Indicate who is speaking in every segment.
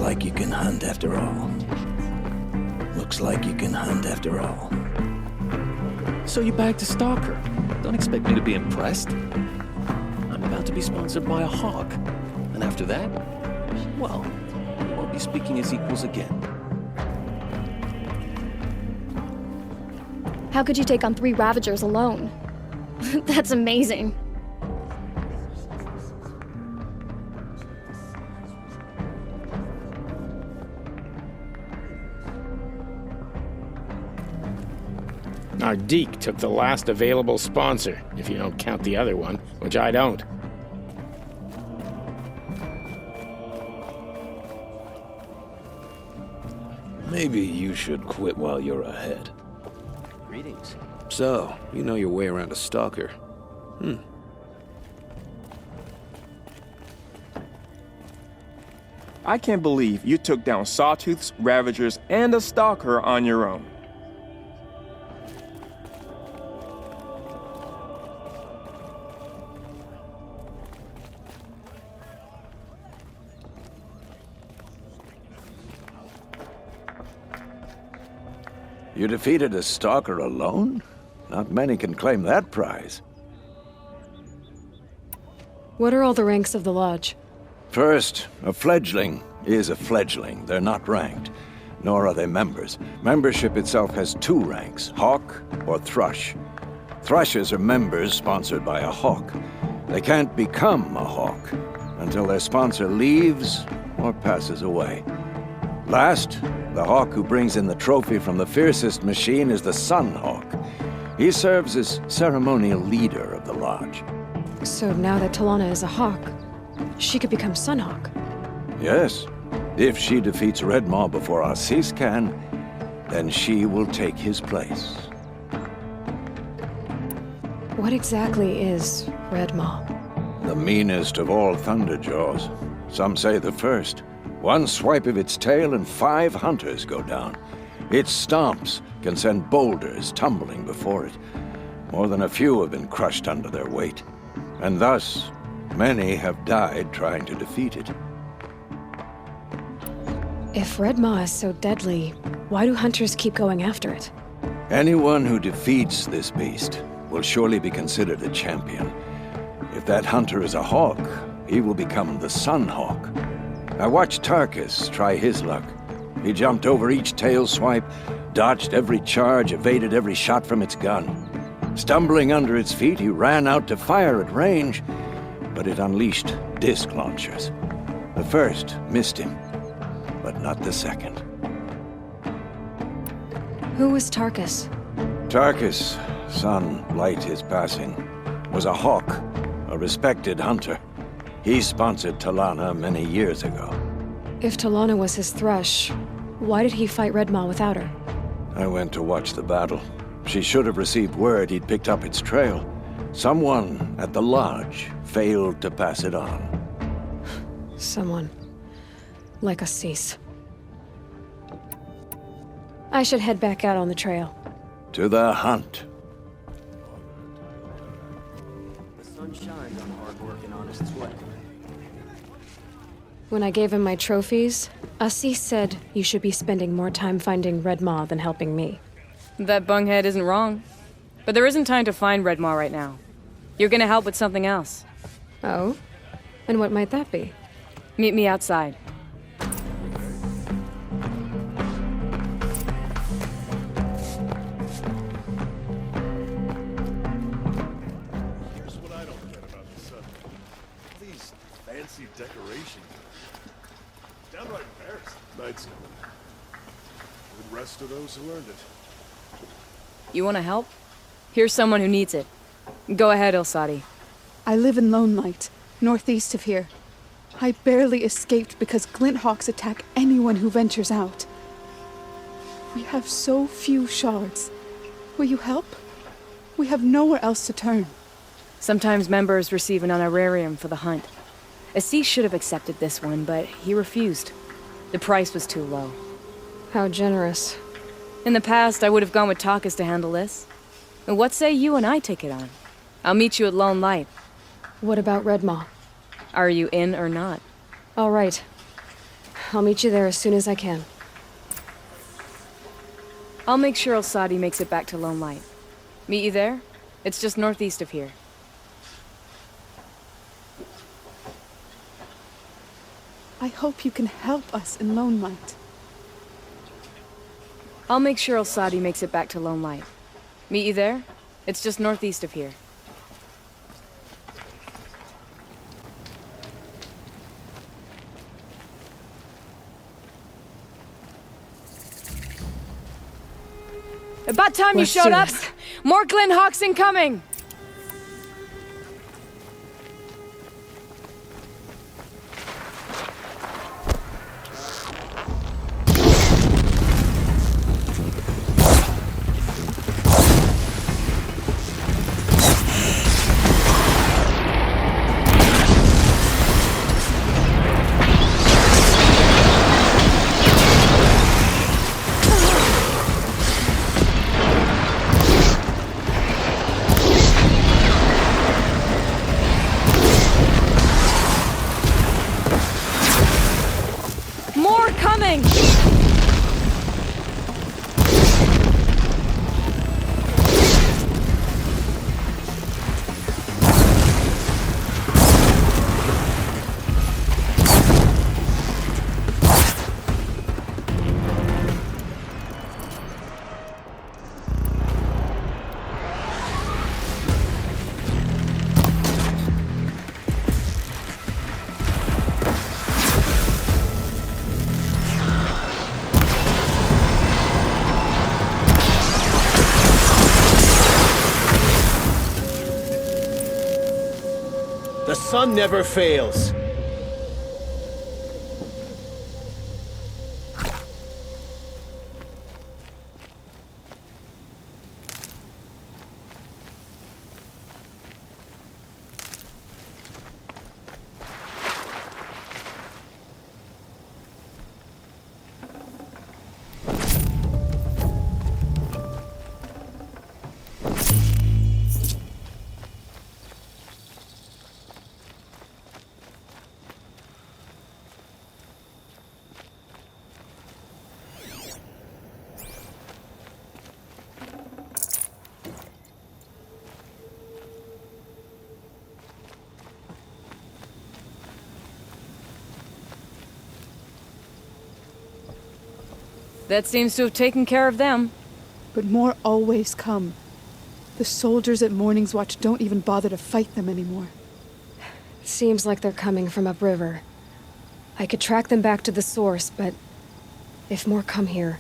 Speaker 1: like you can hunt after all. Looks like you can hunt after all.
Speaker 2: So you bagged a stalker. Don't expect me to be impressed. I'm about to be sponsored by a hawk. And after that, well, we won't be speaking as equals again.
Speaker 3: How could you take on 3 Ravagers alone? That's amazing.
Speaker 4: Our Deke took the last available sponsor, if you don't count the other one, which I don't.
Speaker 1: Maybe you should quit while you're ahead.
Speaker 5: Greetings.
Speaker 6: So, you know your way around a stalker.
Speaker 7: I can't believe you took down Sawtooths, Ravagers, and a Stalker on your own.
Speaker 1: You defeated a stalker alone? Not many can claim that prize.
Speaker 8: What are all the ranks of the Lodge?
Speaker 1: First, a fledgling is a fledgling. They're not ranked, nor are they members. Membership itself has 2 ranks, Hawk or Thrush. Thrushes are members sponsored by a Hawk. They can't become a Hawk until their sponsor leaves or passes away. Last, the Hawk who brings in the trophy from the fiercest machine is the Sun Hawk. He serves as ceremonial leader of the Lodge.
Speaker 8: So now that Talana is a Hawk, she could become Sunhawk.
Speaker 1: Yes, if she defeats Red Maw before Assis can, then she will take his place.
Speaker 8: What exactly is Red Maw?
Speaker 1: The meanest of all Thunderjaws. Some say the first. One swipe of its tail and 5 hunters go down. Its stomps can send boulders tumbling before it. More than a few have been crushed under their weight. And thus, many have died trying to defeat it.
Speaker 8: If Red Maw is so deadly, why do hunters keep going after it?
Speaker 1: Anyone who defeats this beast will surely be considered a champion. If that hunter is a hawk, he will become the Sun Hawk. I watched Tarkus try his luck. He jumped over each tail swipe, dodged every charge, evaded every shot from its gun. Stumbling under its feet, he ran out to fire at range, but it unleashed disc launchers. The first missed him, but not the second.
Speaker 8: Who was Tarkus?
Speaker 1: Tarkus, son Light his passing, was a hawk, a respected hunter. He sponsored Talana many years ago.
Speaker 8: If Talana was his Thrush, why did he fight Red Maw without her?
Speaker 1: I went to watch the battle. She should have received word he'd picked up its trail. Someone at the Lodge failed to pass it on.
Speaker 8: Someone. Like Assis. I should head back out on the trail.
Speaker 1: To the hunt.
Speaker 5: The sun shines on hard work and honest sweat.
Speaker 8: When I gave him my trophies, Assis said you should be spending more time finding Red Maw than helping me.
Speaker 9: That bunghead isn't wrong. But there isn't time to find Red Maw right now. You're gonna help with something else.
Speaker 8: Oh? And what might that be?
Speaker 9: Meet me outside.
Speaker 10: Here's what I don't get about the sun. All these fancy decorations. Downright embarrassing. Night school. Good rest of those who earned it.
Speaker 9: You wanna help? Here's someone who needs it. Go ahead, Ilsati.
Speaker 11: I live in Lone Light, northeast of here. I barely escaped because Glint Hawks attack anyone who ventures out. We have so few shards. Will you help? We have nowhere else to turn.
Speaker 9: Sometimes members receive an honorarium for the hunt. Assis should have accepted this one, but he refused. The price was too low.
Speaker 8: How generous.
Speaker 9: In the past, I would have gone with Takas to handle this. And what say you and I take it on? I'll meet you at Lone Light.
Speaker 8: What about Red Maw?
Speaker 9: Are you in or not?
Speaker 8: All right. I'll meet you there as soon as I can.
Speaker 9: I'll make sure El-Sadi makes it back to Lone Light. Meet you there? It's just northeast of here.
Speaker 11: I hope you can help us in Lone Light.
Speaker 9: I'll make sure El-Sadi makes it back to Lone Light. Meet you there? It's just northeast of here. About time
Speaker 8: Let's
Speaker 9: you showed
Speaker 8: do
Speaker 9: up!
Speaker 8: this.
Speaker 9: More Glen Hawks incoming! More coming!
Speaker 12: The sun never fails.
Speaker 9: That seems to have taken care of them.
Speaker 11: But more always come. The soldiers at Morning's Watch don't even bother to fight them anymore.
Speaker 8: Seems like they're coming from upriver. I could track them back to the source, but if more come here...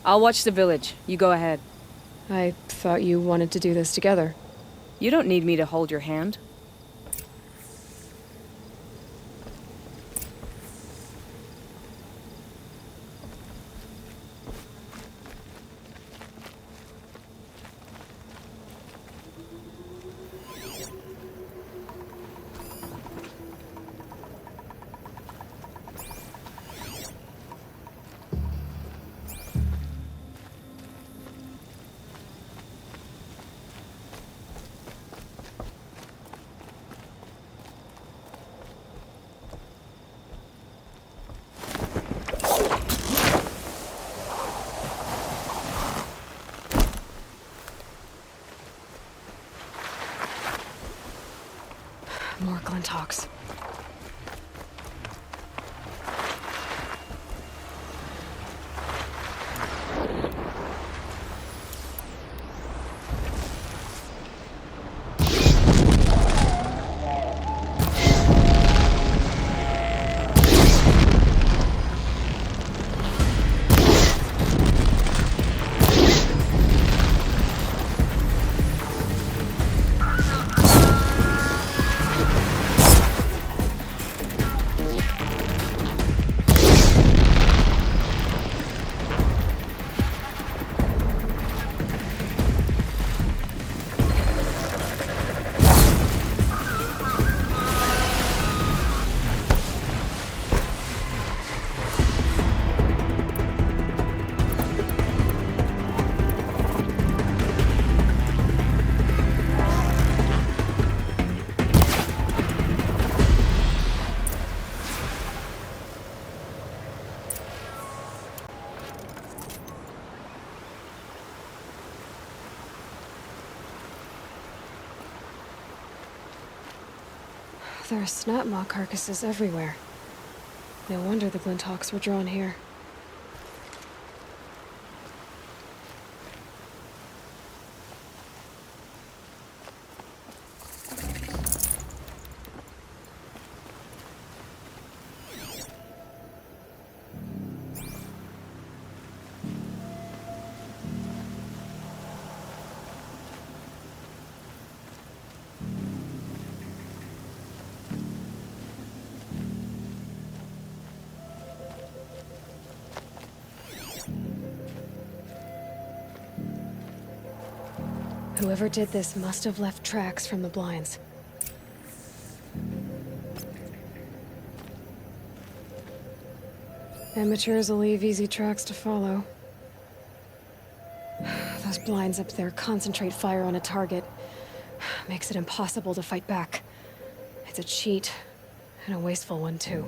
Speaker 9: I'll watch the village. You go ahead.
Speaker 8: I thought you wanted to do this together.
Speaker 9: You don't need me to hold your hand.
Speaker 8: More Glinthawks. There are snap maw carcasses everywhere. No wonder the Glinthawks were drawn here. Whoever did this must have left tracks from the blinds. Amateurs will leave easy tracks to follow. Those blinds up there concentrate fire on a target. Makes it impossible to fight back. It's a cheat, and a wasteful one too.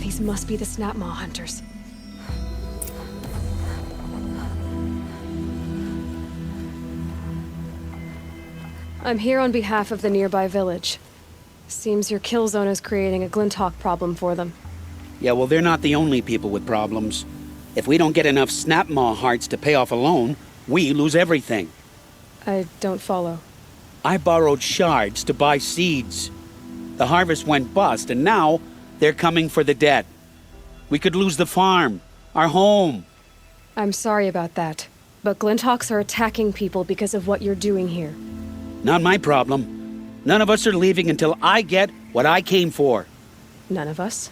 Speaker 8: These must be the snap maw hunters. I'm here on behalf of the nearby village. Seems your kill zone is creating a Glinthawk problem for them.
Speaker 13: Yeah, well, they're not the only people with problems. If we don't get enough snap maw hearts to pay off a loan, we lose everything.
Speaker 8: I don't follow.
Speaker 13: I borrowed shards to buy seeds. The harvest went bust, and now they're coming for the debt. We could lose the farm, our home.
Speaker 8: I'm sorry about that, but Glinthawks are attacking people because of what you're doing here.
Speaker 13: Not my problem. None of us are leaving until I get what I came for.
Speaker 8: None of us?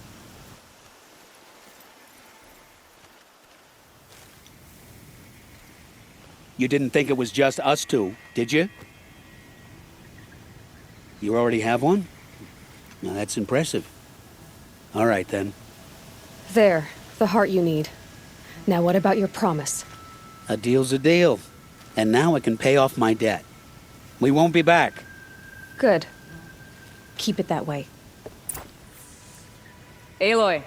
Speaker 13: You didn't think it was just us two, did you? You already have one? Now that's impressive. All right, then.
Speaker 8: There, the heart you need. Now what about your promise?
Speaker 13: A deal's a deal. And now I can pay off my debt. We won't be back.
Speaker 8: Good. Keep it that way.
Speaker 9: Aloy.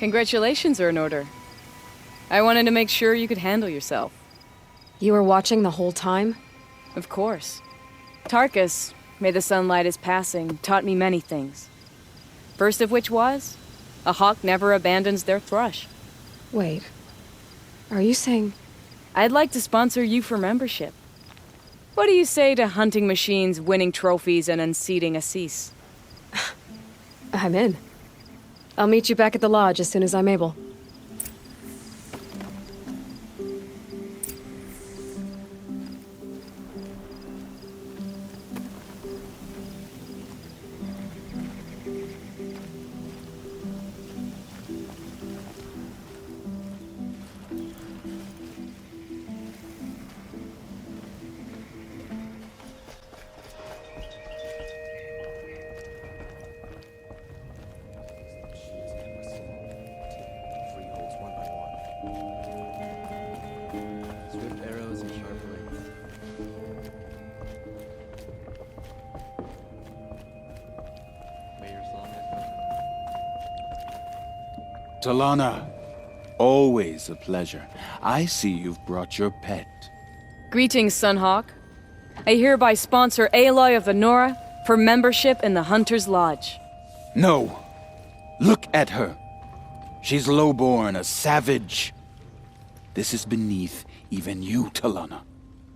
Speaker 9: Congratulations are in order. I wanted to make sure you could handle yourself.
Speaker 8: You were watching the whole time?
Speaker 9: Of course. Tarkus, may the sunlight is passing, taught me many things. First of which was, a hawk never abandons their thrush.
Speaker 8: Wait. Are you saying...
Speaker 9: I'd like to sponsor you for membership. What do you say to hunting machines, winning trophies, and unseating Assis?
Speaker 8: I'm in. I'll meet you back at the lodge as soon as I'm able.
Speaker 13: Talana, always a pleasure. I see you've brought your pet.
Speaker 9: Greetings, Sunhawk. I hereby sponsor Aloy of the Nora for membership in the Hunter's Lodge.
Speaker 13: No! Look at her! She's lowborn, a savage. This is beneath even you, Talana.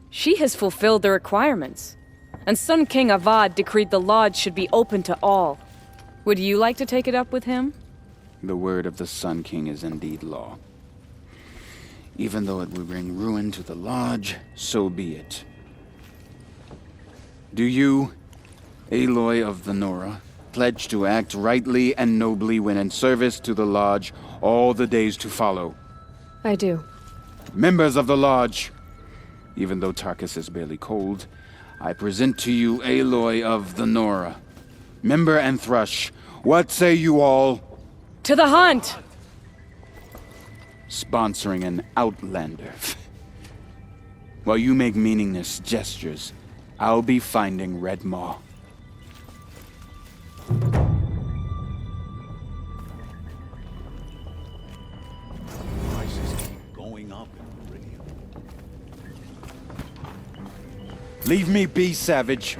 Speaker 9: She has fulfilled the requirements, and Sun King Avad decreed the lodge should be open to all. Would you like to take it up with him?
Speaker 13: The word of the Sun King is indeed law. Even though it would bring ruin to the lodge, so be it. Do you, Aloy of the Nora, pledge to act rightly and nobly when in service to the lodge all the days to follow?
Speaker 8: I do.
Speaker 13: Members of the lodge, even though Tarkus is barely cold, I present to you Aloy of the Nora. Member and Thrush, what say you all?
Speaker 9: To the hunt!
Speaker 13: Sponsoring an outlander. While you make meaningless gestures, I'll be finding Red Maw.
Speaker 10: Prices keep going up in Guerrilla.
Speaker 13: Leave me be, savage.